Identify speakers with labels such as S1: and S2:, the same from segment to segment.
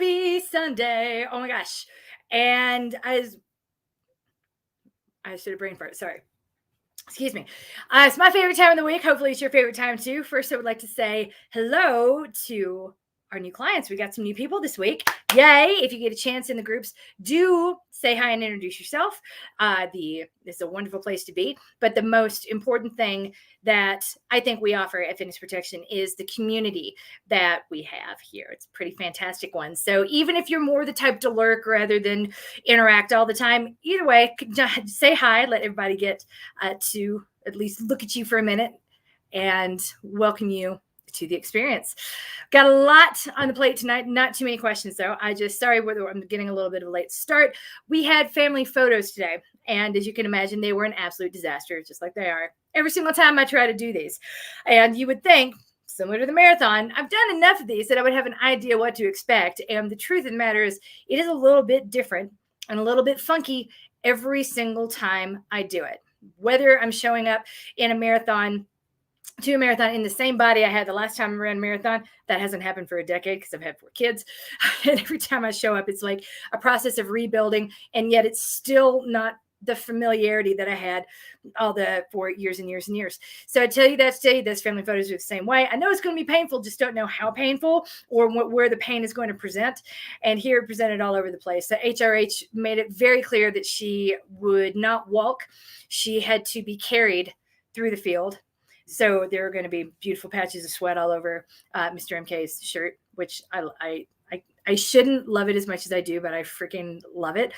S1: Happy Sunday. Oh my gosh. And I should have brain fart. Sorry. Excuse me. It's my favorite time of the week. Hopefully, it's your favorite time too. First, I would like to say hello to our new clients. We got some new people this week. Yay. If you get a chance in the groups, do say hi and introduce yourself. It's a wonderful place to be. But the most important thing that I think we offer at Fitness Protection is the community that we have here. It's a pretty fantastic one. So even if you're more the type to lurk rather than interact all the time, either way, say hi, let everybody get to at least look at you for a minute and welcome you to the experience. Got a lot on the plate tonight. Not too many questions, though. Sorry whether I'm getting a little bit of a late start. We had family photos today. And as you can imagine, they were an absolute disaster, just like they are every single time I try to do these. And you would think, similar to the marathon, I've done enough of these that I would have an idea what to expect. And the truth of the matter is, it is a little bit different and a little bit funky every single time I do it. Whether I'm showing up in a marathon to a marathon in the same body I had the last time I ran a marathon. That hasn't happened for a decade because I've had 4 kids. And every time I show up, it's like a process of rebuilding. And yet it's still not the familiarity that I had for years and years and years. So I tell you that today, those family photos are the same way. I know it's going to be painful, just don't know how painful or where the pain is going to present. And here it presented all over the place. So HRH made it very clear that she would not walk. She had to be carried through the field. So there are going to be beautiful patches of sweat all over Mr. MK's shirt, which I shouldn't love it as much as I do, but I freaking love it.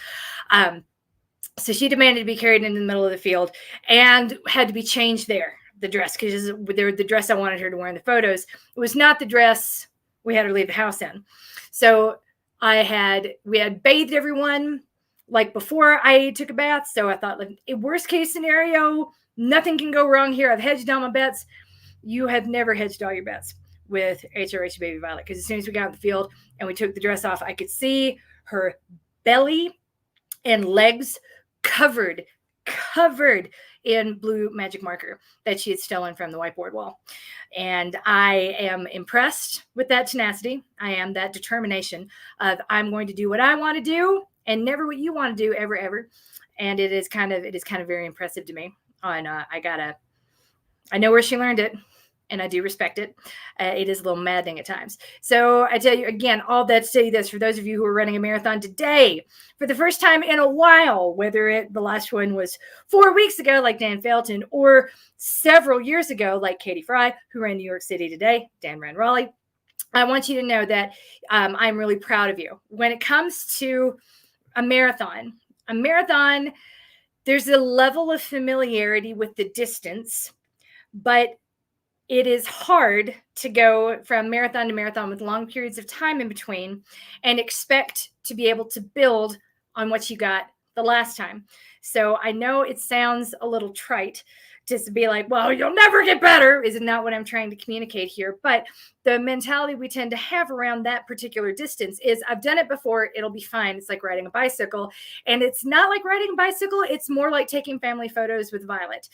S1: So she demanded to be carried into the middle of the field and had to be changed there, the dress, because the dress I wanted her to wear in the photos. It was not the dress we had her leave the house in. So we had bathed everyone like before I took a bath. So I thought, like, worst case scenario, nothing can go wrong here. I've hedged all my bets. You have never hedged all your bets with HRH Baby Violet, because as soon as we got in the field and we took the dress off, I could see her belly and legs covered in blue magic marker that she had stolen from the whiteboard wall. And I am impressed with that tenacity. I am that determination of I'm going to do what I want to do and never what you want to do ever. And it is kind of very impressive to me. I know where she learned it, and I do respect it. It is a little maddening at times. So I tell you again, all that to say this, for those of you who are running a marathon today, for the first time in a while, whether the last one was 4 weeks ago, like Dan Felton, or several years ago, like Katie Fry, who ran New York City today, Dan ran Raleigh, I want you to know that I'm really proud of you. When it comes to a marathon, there's a level of familiarity with the distance, but it is hard to go from marathon to marathon with long periods of time in between and expect to be able to build on what you got the last time. So I know it sounds a little trite just to be like, well, you'll never get better, is not what I'm trying to communicate here. But the mentality we tend to have around that particular distance is, I've done it before, it'll be fine. It's like riding a bicycle. And it's not like riding a bicycle. It's more like taking family photos with Violet.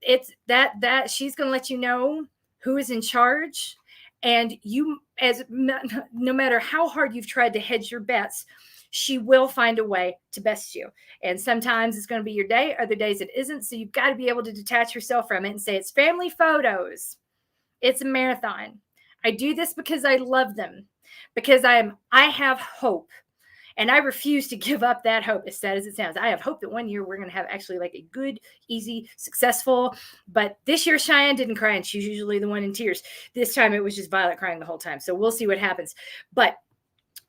S1: It's that she's going to let you know who is in charge. And you, no matter how hard you've tried to hedge your bets, she will find a way to best you. And sometimes it's going to be your day, other days it isn't. So you've got to be able to detach yourself from it and say, it's family photos. It's a marathon. I do this because I love them, because I have hope. And I refuse to give up that hope, as sad as it sounds. I have hope that one year we're going to have actually like a good, easy, successful. But this year, Cheyenne didn't cry, and she's usually the one in tears. This time it was just Violet crying the whole time. So we'll see what happens. But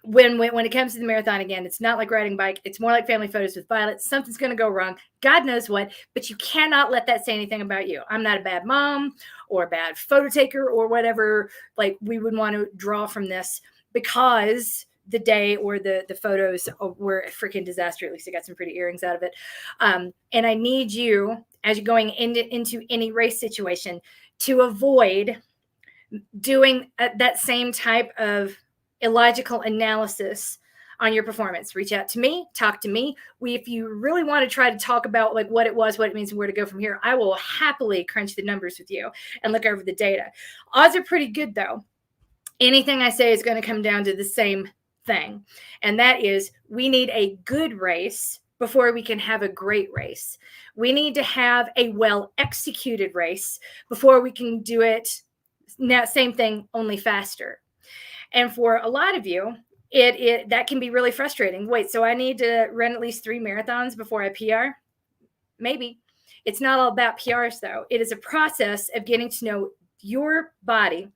S1: when it comes to the marathon, again, it's not like riding a bike. It's more like family photos with Violet. Something's going to go wrong. God knows what, but you cannot let that say anything about you. I'm not a bad mom or a bad photo taker or whatever like we would want to draw from this, because the day or the photos were a freaking disaster. At least I got some pretty earrings out of it. And I need you, as you're going into any race situation, to avoid doing that same type of illogical analysis on your performance. Reach out to me, talk to me. If you really want to try to talk about like what it was, what it means, and where to go from here, I will happily crunch the numbers with you and look over the data. Odds are pretty good though. Anything I say is going to come down to the same thing. And that is, we need a good race before we can have a great race. We need to have a well executed race before we can do it. Now, same thing, only faster. And for a lot of you, it that can be really frustrating. Wait, so I need to run at least 3 marathons before I PR? Maybe. It's not all about PRs though. It is a process of getting to know your body,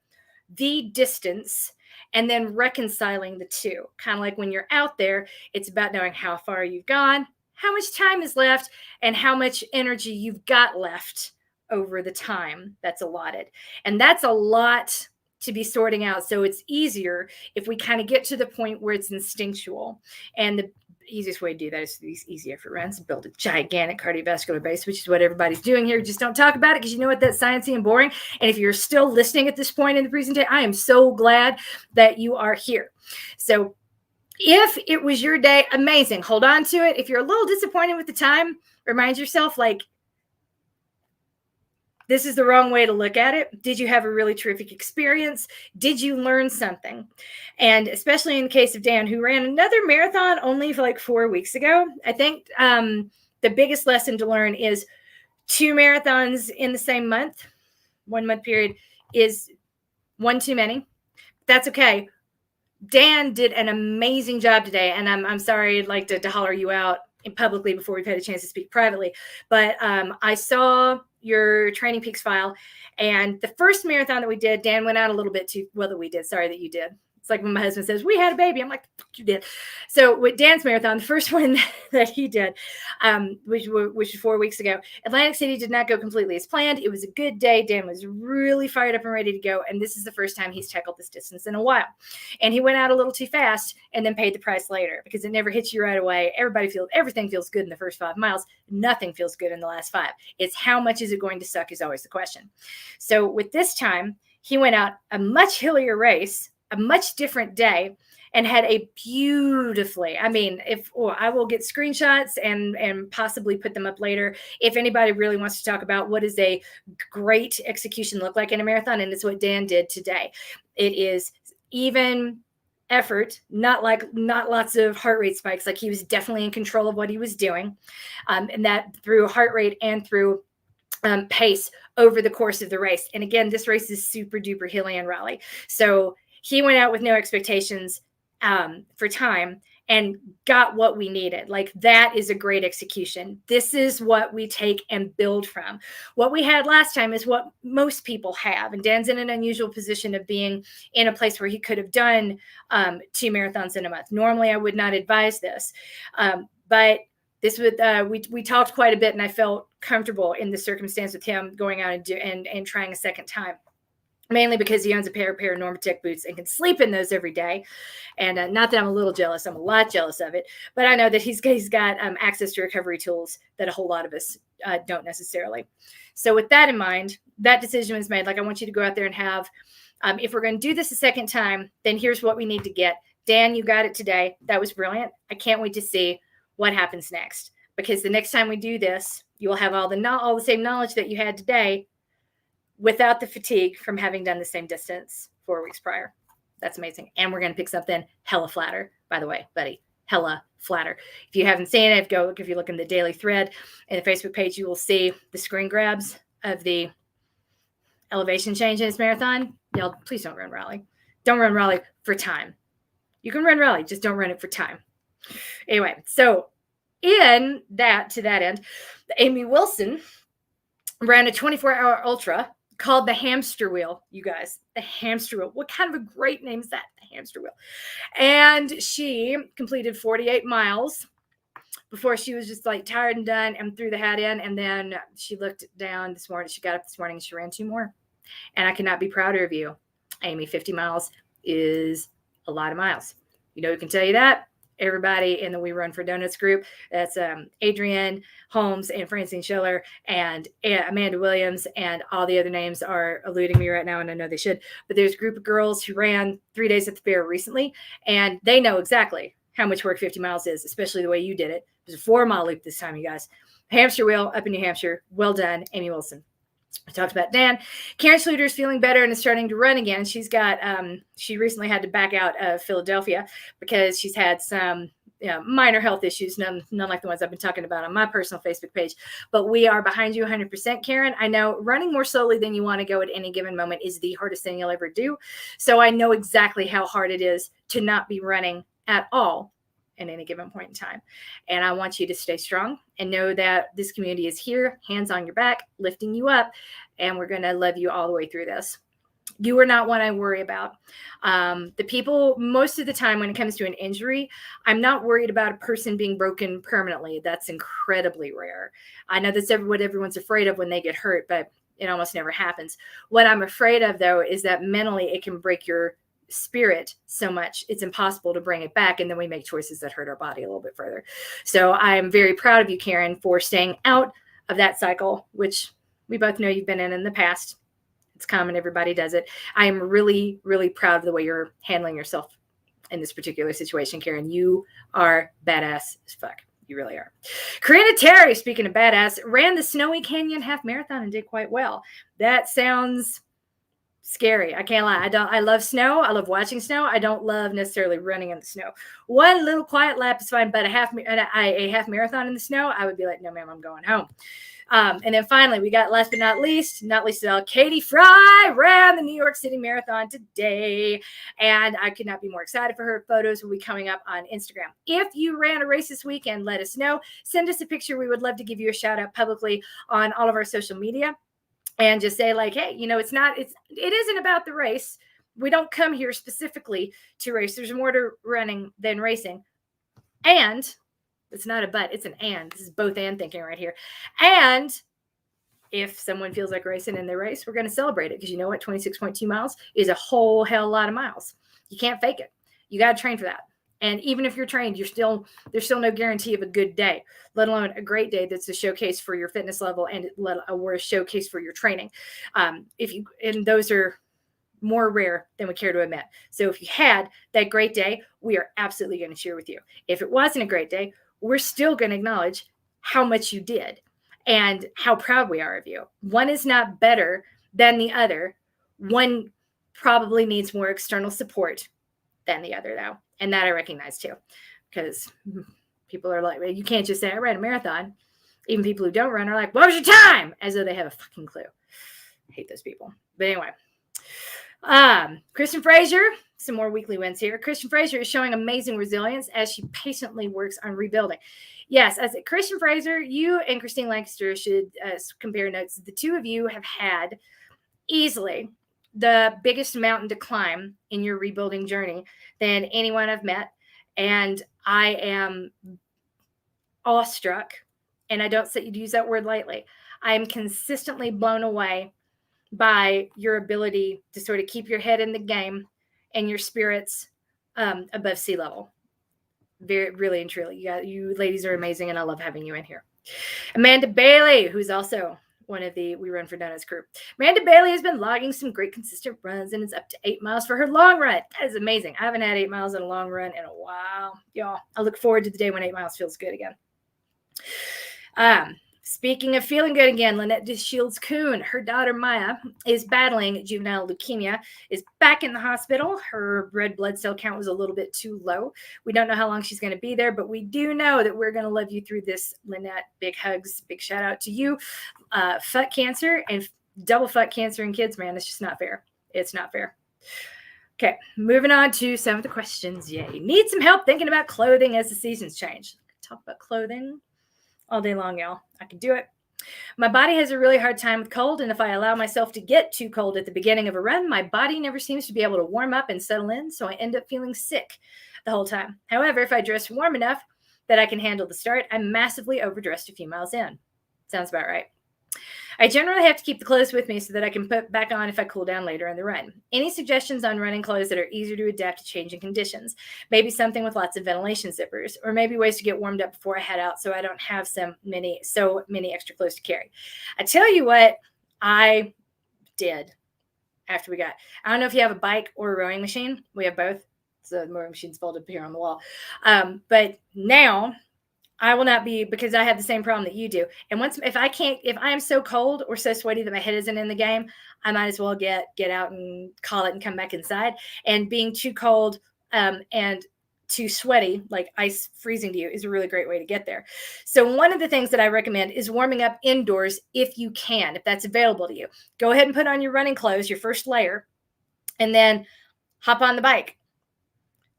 S1: the distance, and then reconciling the two. Kind of like when you're out there, it's about knowing how far you've gone, how much time is left, and how much energy you've got left over the time that's allotted. And that's a lot to be sorting out. So it's easier if we kind of get to the point where it's instinctual. And the easiest way to do that is these easy effort runs, build a gigantic cardiovascular base, which is what everybody's doing here. Just don't talk about it because you know what, that's sciencey and boring. And if you're still listening at this point in the presentation, I am so glad that you are here. So if it was your day, amazing. Hold on to it. If you're a little disappointed with the time, remind yourself, like, this is the wrong way to look at it. Did you have a really terrific experience? Did you learn something? And especially in the case of Dan, who ran another marathon only for like 4 weeks ago, I think the biggest lesson to learn is 2 marathons in the same month, 1 month period, is one too many. That's okay. Dan did an amazing job today. And I'm sorry, I'd like to holler you out publicly before we've had a chance to speak privately. But I saw your Training Peaks file, and the first marathon that we did, Dan went out a little bit too well. That we did. Sorry that you did. It's like when my husband says, we had a baby. I'm like, you did. So with Dan's marathon, the first one that he did, which was 4 weeks ago, Atlantic City did not go completely as planned. It was a good day. Dan was really fired up and ready to go. And this is the first time he's tackled this distance in a while. And he went out a little too fast and then paid the price later because it never hits you right away. Everything feels good in the first 5 miles. Nothing feels good in the last 5. It's how much is it going to suck is always the question. So with this time, he went out a much hillier race, a much different day, and had a beautifully, I mean, I will get screenshots and possibly put them up later. If anybody really wants to talk about what does a great execution look like in a marathon, and it's what Dan did today. It is even effort, not lots of heart rate spikes. Like, he was definitely in control of what he was doing. And that through heart rate and through pace over the course of the race. And again, this race is super duper hilly and rally. So he went out with no expectations for time and got what we needed. Like, that is a great execution. This is what we take and build from. What we had last time is what most people have. And Dan's in an unusual position of being in a place where he could have done 2 marathons in a month. Normally, I would not advise this. But this would we talked quite a bit, and I felt comfortable in the circumstance with him going out and trying a second time. Mainly because he owns a pair of Normatec boots and can sleep in those every day. And not that I'm a little jealous, I'm a lot jealous of it, but I know that he's got access to recovery tools that a whole lot of us don't necessarily. So with that in mind, that decision was made. Like, I want you to go out there and have, if we're going to do this a second time, then here's what we need to get. Dan, you got it today. That was brilliant. I can't wait to see what happens next, because the next time we do this, you will have all the same knowledge that you had today, without the fatigue from having done the same distance 4 weeks prior. That's amazing. And we're going to pick something hella flatter, by the way, buddy, hella flatter. If you haven't seen it, if you look in the daily thread in the Facebook page, you will see the screen grabs of the elevation change in this marathon. Y'all, please don't run Raleigh. Don't run Raleigh for time. You can run Raleigh, just don't run it for time. Anyway, so to that end, Amy Wilson ran a 24-hour ultra called the Hamster Wheel, you guys. The Hamster Wheel. What kind of a great name is that? The Hamster Wheel. And she completed 48 miles before she was just like tired and done and threw the hat in. And then she looked down this morning. She got up this morning and she ran 2 more. And I cannot be prouder of you, Amy. 50 miles is a lot of miles. You know who can tell you that? Everybody in the We Run for Donuts group. That's Adrienne Holmes and Francine Schiller and Amanda Williams, and all the other names are eluding me right now, and I know they should. But there's a group of girls who ran 3 days at the fair recently, and they know exactly how much work 50 miles is, especially the way you did it. It was a 4-mile loop this time, you guys. Hamster Wheel up in New Hampshire. Well done, Amy Wilson. I talked about Dan. Karen Schluter is feeling better and is starting to run again. She's got, she recently had to back out of Philadelphia because she's had some minor health issues, none like the ones I've been talking about on my personal Facebook page. But we are behind you 100%, Karen. I know running more slowly than you want to go at any given moment is the hardest thing you'll ever do. So I know exactly how hard it is to not be running at all at any given point in time. And I want you to stay strong and know that this community is here, hands on your back, lifting you up, and we're going to love you all the way through this. You are not one I worry about. The people, most of the time when it comes to an injury, I'm not worried about a person being broken permanently. That's incredibly rare. I know that's what everyone's afraid of when they get hurt, but it almost never happens. What I'm afraid of, though, is that mentally it can break your spirit so much it's impossible to bring it back, and then we make choices that hurt our body a little bit further. So I'm very proud of you, Karen, for staying out of that cycle, which we both know you've been in the past. It's common, everybody does it. I am really, really proud of the way you're handling yourself in this particular situation, Karen. You are badass as fuck. You really are. Karina Terry, speaking of badass, ran the Snowy Canyon half marathon and did quite well. That sounds scary. I can't lie. I love snow. I love watching snow. I don't love necessarily running in the snow. One little quiet lap is fine, but a half marathon in the snow, I would be like, no, ma'am, I'm going home. And then finally, we got last but not least at all, Katie Fry ran the New York City Marathon today. And I could not be more excited for her. Photos will be coming up on Instagram. If you ran a race this weekend, let us know. Send us a picture. We would love to give you a shout out publicly on all of our social media. And just say like, hey, it isn't about the race. We don't come here specifically to race. There's more to running than racing. And it's not a but, it's an and. This is both and thinking right here. And if someone feels like racing in their race, we're going to celebrate it because you know what? 26.2 miles is a whole hell lot of miles. You can't fake it. You got to train for that. And even if you're trained, there's still no guarantee of a good day, let alone a great day that's a showcase for your fitness level and a showcase for your training. And those are more rare than we care to admit. So if you had that great day, we are absolutely going to cheer with you. If it wasn't a great day, we're still going to acknowledge how much you did and how proud we are of you. One is not better than the other. One probably needs more external support than the other, though. And that I recognize too, because people are like, you can't just say, I ran a marathon. Even people who don't run are like, what was your time? As though they have a fucking clue. I hate those people. But anyway, Kristen Fraser, some more weekly wins here. Kristen Fraser is showing amazing resilience as she patiently works on rebuilding. Yes, as Kristen Fraser, you and Christine Lancaster should compare notes. The two of you have had easily the biggest mountain to climb in your rebuilding journey than anyone I've met. And I am awestruck, and I don't use that word lightly. I am consistently blown away by your ability to sort of keep your head in the game and your spirits above sea level. Very, really and truly. You ladies are amazing, and I love having you in here. Amanda Bailey, who's also one of the We Run for Donuts crew. Amanda Bailey has been logging some great consistent runs, and it's up to 8 miles for her long run. That is amazing. I haven't had 8 miles in a long run in a while. Y'all, I look forward to the day when 8 miles feels good again. Speaking of feeling good again, Lynette DeShields Kuhn, her daughter Maya, is battling juvenile leukemia, is back in the hospital. Her red blood cell count was a little bit too low. We don't know how long she's going to be there, but we do know that we're going to love you through this, Lynette. Big hugs, big shout out to you. Fuck cancer and double fuck cancer in kids, man. It's just not fair. It's not fair. Okay, moving on to some of the questions. Yay. Need some help thinking about clothing as the seasons change. Talk about clothing all day long, y'all. I can do it. My body has a really hard time with cold, and if I allow myself to get too cold at the beginning of a run, my body never seems to be able to warm up and settle in, so I end up feeling sick the whole time. However, if I dress warm enough that I can handle the start, I'm massively overdressed a few miles in. Sounds about right. I generally have to keep the clothes with me so that I can put back on if I cool down later in the run. Any suggestions on running clothes that are easier to adapt to changing conditions? Maybe something with lots of ventilation zippers, or maybe ways to get warmed up before I head out so I don't have so many extra clothes to carry. I tell you what I did after we got, I don't know if you have a bike or a rowing machine. We have both. So the rowing machine's folded up here on the wall. But now I will not be, because I have the same problem that you do. And if I am so cold or so sweaty that my head isn't in the game, I might as well get out and call it and come back inside. And being too cold and too sweaty, like ice freezing to you, is a really great way to get there. So one of the things that I recommend is warming up indoors if you can, if that's available to you. Go ahead and put on your running clothes, your first layer, and then hop on the bike,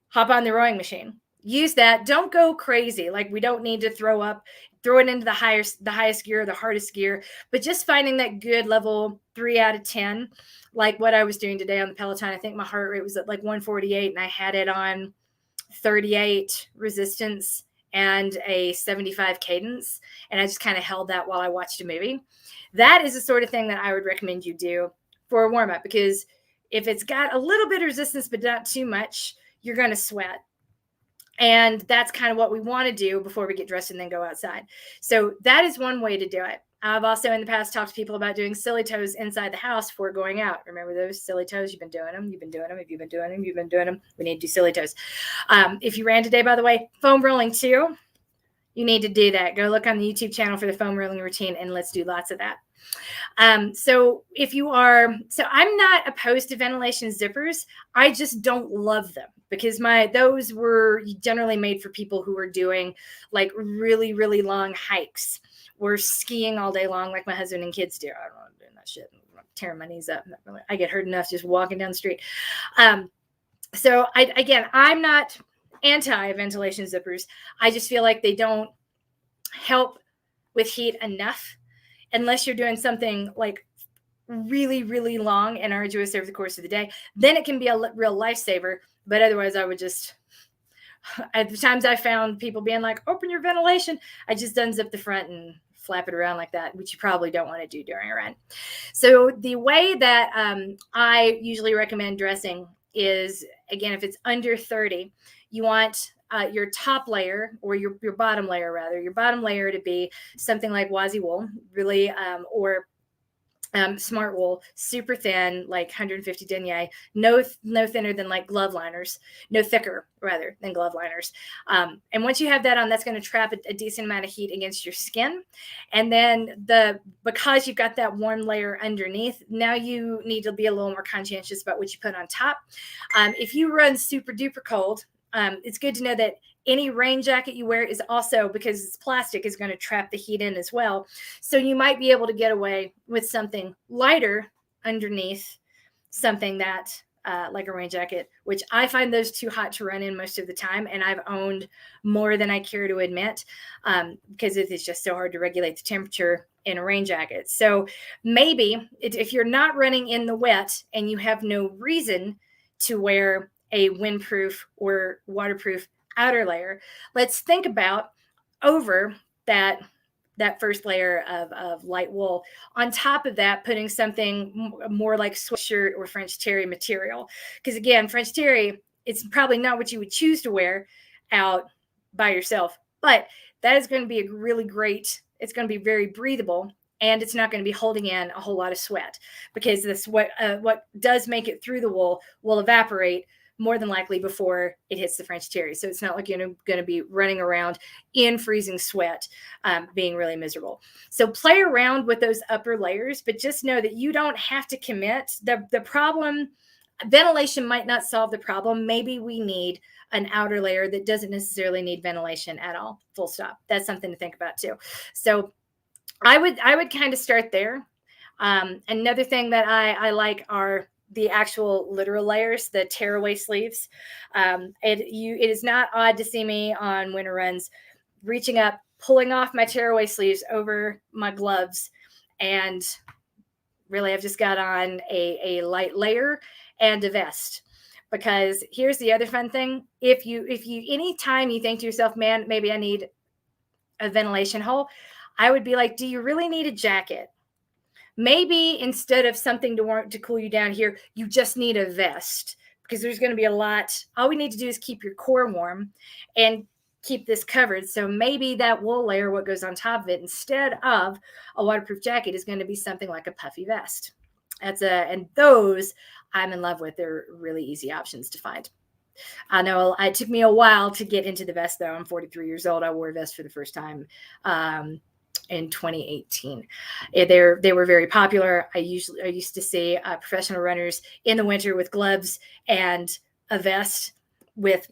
S1: hop on the rowing machine. Use that. Don't go crazy. Like, we don't need to throw it into the highest gear, the hardest gear, but just finding that good level 3 out of 10, like what I was doing today on the Peloton. I think my heart rate was at like 148 and I had it on 38 resistance and a 75 cadence. And I just kind of held that while I watched a movie. That is the sort of thing that I would recommend you do for a warm up, because if it's got a little bit of resistance, but not too much, you're going to sweat. And that's kind of what we want to do before we get dressed and then go outside. So that is one way to do it. I've also in the past talked to people about doing silly toes inside the house before going out. Remember those silly toes? You've been doing them. You've been doing them. If you've been doing them, you've been doing them. We need to do silly toes. If you ran today, by the way, foam rolling too, you need to do that. Go look on the YouTube channel for the foam rolling routine, and let's do lots of that. So I'm not opposed to ventilation zippers. I just don't love them, because those were generally made for people who were doing like really, really long hikes. We're skiing all day long, like my husband and kids do. I don't want to do that shit. I'm tearing my knees up. I get hurt enough just walking down the street. So I'm not anti-ventilation zippers. I just feel like they don't help with heat enough, unless you're doing something like really, really long and arduous over the course of the day. Then it can be a real lifesaver. But otherwise, I would just, at the times I found people being like, open your ventilation, I just unzip the front and flap it around like that, which you probably don't want to do during a run. So the way that I usually recommend dressing is, again, if it's under 30, you want your top layer, or your bottom layer rather, your bottom layer to be something like Wazi wool, really, or smart wool, super thin, like 150 denier, no thinner than like glove liners, no thicker rather than glove liners. And once you have that on, that's going to trap a decent amount of heat against your skin. And then because you've got that warm layer underneath, now you need to be a little more conscientious about what you put on top. If you run super duper cold, it's good to know that any rain jacket you wear is also, because it's plastic, is going to trap the heat in as well. So you might be able to get away with something lighter underneath something that like a rain jacket, which I find those too hot to run in most of the time. And I've owned more than I care to admit, because it is just so hard to regulate the temperature in a rain jacket. So maybe if you're not running in the wet and you have no reason to wear a windproof or waterproof outer layer, let's think about over that first layer of light wool. On top of that, putting something more like sweatshirt or French terry material. Because again, French terry, it's probably not what you would choose to wear out by yourself, but that is going to be a really great, it's going to be very breathable, and it's not going to be holding in a whole lot of sweat, because what does make it through the wool will evaporate more than likely before it hits the French terry. So it's not like you're going to be running around in freezing sweat, being really miserable. So play around with those upper layers, but just know that you don't have to commit. The problem, ventilation might not solve the problem. Maybe we need an outer layer that doesn't necessarily need ventilation at all, full stop. That's something to think about too. So I would kind of start there. Another thing that I like are the actual literal layers, the tearaway sleeves. It is not odd to see me on winter runs reaching up, pulling off my tearaway sleeves over my gloves, and really I've just got on a light layer and a vest. Because here's the other fun thing: if you anytime you think to yourself, man, maybe I need a ventilation hole, I would be like, do you really need a jacket? Maybe instead of something to cool you down here, you just need a vest, because there's going to be a lot. All we need to do is keep your core warm and keep this covered. So maybe that wool layer, what goes on top of it, instead of a waterproof jacket, is going to be something like a puffy vest. And those I'm in love with. They're really easy options to find. I know it took me a while to get into the vest, though. I'm 43 years old. I wore a vest for the first time in 2018. They were very popular. I used to see professional runners in the winter with gloves and a vest with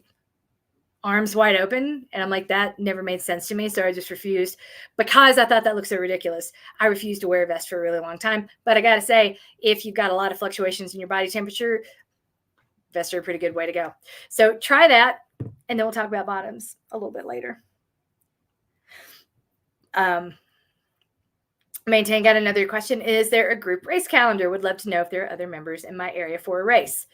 S1: arms wide open, and I'm like, that never made sense to me, so I just refused because I thought that looked so ridiculous. I refused to wear a vest for a really long time, but I gotta say, if you've got a lot of fluctuations in your body temperature, vests are a pretty good way to go. So try that, and then we'll talk about bottoms a little bit later. Maintain got another question. Is there a group race calendar? Would love to know if there are other members in my area for a race.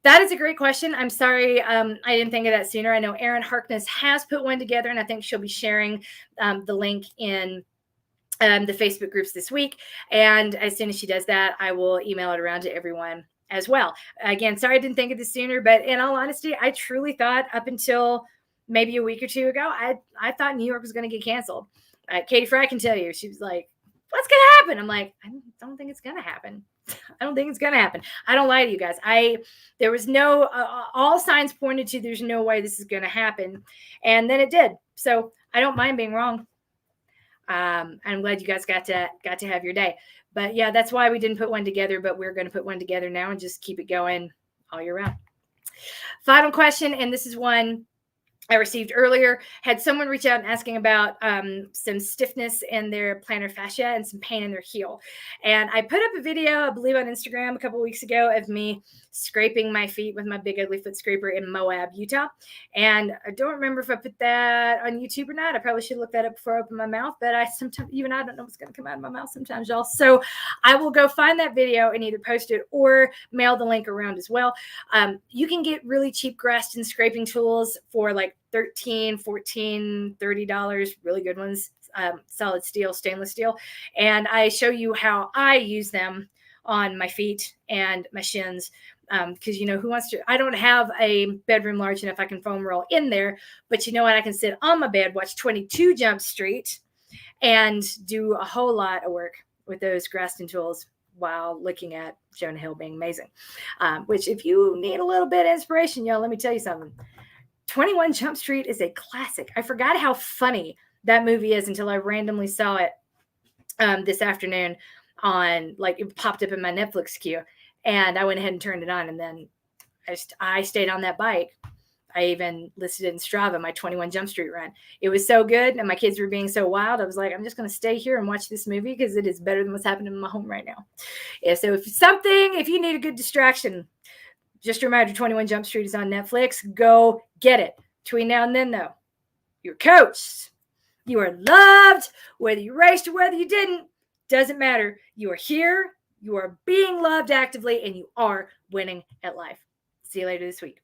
S1: That is a great question. I'm sorry I didn't think of that sooner. I know Erin Harkness has put one together, and I think she'll be sharing the link in the Facebook groups this week. And as soon as she does that, I will email it around to everyone as well. Again, sorry I didn't think of this sooner, but in all honesty, I truly thought up until maybe a week or two ago, I thought New York was going to get canceled. Katie Fry can tell you, she was like, what's going to happen? I'm like, I don't think it's going to happen. I don't think it's going to happen. I don't lie to you guys. There was no, all signs pointed to there's no way this is going to happen. And then it did. So I don't mind being wrong. I'm glad you guys got to have your day. But yeah, that's why we didn't put one together, but we're going to put one together now and just keep it going all year round. Final question. And this is one I received earlier. Had someone reach out and asking about some stiffness in their plantar fascia and some pain in their heel. And I put up a video, I believe on Instagram a couple of weeks ago, of me scraping my feet with my big ugly foot scraper in Moab, Utah. And I don't remember if I put that on YouTube or not. I probably should look that up before I open my mouth, but I don't know what's going to come out of my mouth sometimes, y'all. So I will go find that video and either post it or mail the link around as well. You can get really cheap Graston scraping tools for like $13, $14, $30, really good ones, solid steel, stainless steel. And I show you how I use them on my feet and my shins. Because who wants to? I don't have a bedroom large enough I can foam roll in there, but you know what? I can sit on my bed, watch 22 Jump Street, and do a whole lot of work with those Graston tools while looking at Jonah Hill being amazing. Which, if you need a little bit of inspiration, y'all, let me tell you something. 21 Jump Street is a classic. I forgot how funny that movie is until I randomly saw it this afternoon on, like, it popped up in my Netflix queue, and I went ahead and turned it on, and then I stayed on that bike. I even listed it in Strava, my 21 Jump Street run. It was so good, and my kids were being so wild. I was like, I'm just going to stay here and watch this movie because it is better than what's happening in my home right now. Yeah, so if you need a good distraction, just a reminder, 21 Jump Street is on Netflix. Go get it. Between now and then, though, you're coached. You are loved. Whether you raced or whether you didn't, doesn't matter. You are here. You are being loved actively, and you are winning at life. See you later this week.